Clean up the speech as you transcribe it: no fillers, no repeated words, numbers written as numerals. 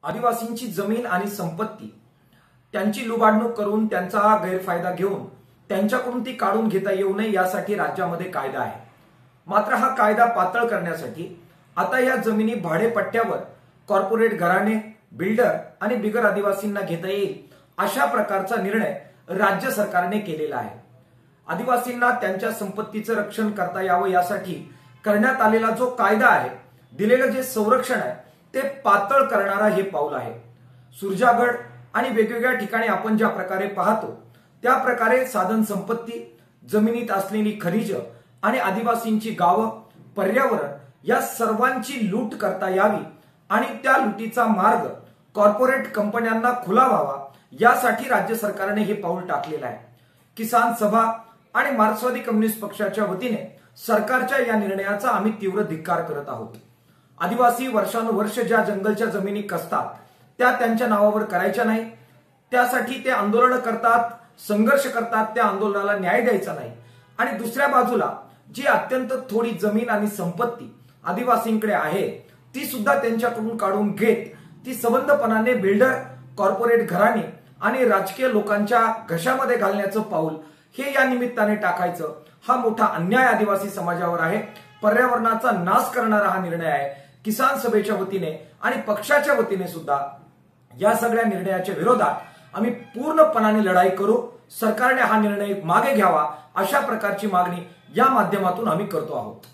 आदिवासींची जमीन आणि संपत्ती त्यांची लुबाडणूक करून त्यांचा गैरफायदा घेऊन त्यांच्याकडून ती काढून घेता येऊ नये यासाठी राज्यामध्ये कायदा आहे। मात्र हा कायदा पातळ करण्यासाठी आता या जमिनी भाडेपट्ट्यावर कॉर्पोरेट घराणे, बिल्डर आणि बिगर आदिवासींना घेता येईल अशा प्रकारचा निर्णय राज्य सरकारने केलेला आहे। आदिवासींना त्यांच्या संपत्तीचं रक्षण करता यावं यासाठी करण्यात आलेला जो कायदा आहे, दिलेलं जे संरक्षण आहे ते पातळ करणारा हे पाऊल आहे। सुरजागड आणि वेगवेगळ्या ठिकाणी आपण ज्या प्रकारे पाहतो त्या प्रकारे साधन संपत्ती, जमिनीत असलेली खनिज आणि आदिवासींची गावं, पर्यावरण या सर्वांची लूट करता यावी आणि त्या लुटीचा मार्ग कॉर्पोरेट कंपन्यांना खुला व्हावा यासाठी राज्य सरकारने हे पाऊल टाकलेलं आहे। किसान सभा आणि मार्क्सवादी कम्युनिस्ट पक्षाच्या वतीने सरकारच्या या निर्णयाचा आम्ही तीव्र धिक्कार करत आहोत। आदिवासी वर्षानुवर्ष ज्या जंगलच्या जमिनी कसतात त्या त्यांच्या नावावर करायच्या नाही, त्यासाठी ते आंदोलन करतात, संघर्ष करतात, त्या आंदोलनाला न्याय द्यायचा नाही आणि दुसऱ्या बाजूला जी अत्यंत थोडी जमीन आणि संपत्ती आदिवासींकडे आहे ती सुद्धा त्यांच्याकडून काढून घेत ती सबंधपणाने बिल्डर, कॉर्पोरेट घराणे आणि राजकीय लोकांच्या घशामध्ये घालण्याचं पाऊल हे या निमित्ताने टाकायचं हा मोठा अन्याय आदिवासी समाजावर आहे। पर्यावरणाचा नाश करणारा हा निर्णय आहे। किसान सभेच्या वतीने आणि पक्षाच्या वतीने सुद्धा या सगळ्या निर्णयाच्या विरोधात आम्ही पूर्णपणाने लढाई करू। सरकारने हा निर्णय मागे घ्यावा अशा प्रकारची मागणी या माध्यमातून आम्ही करतो आहोत।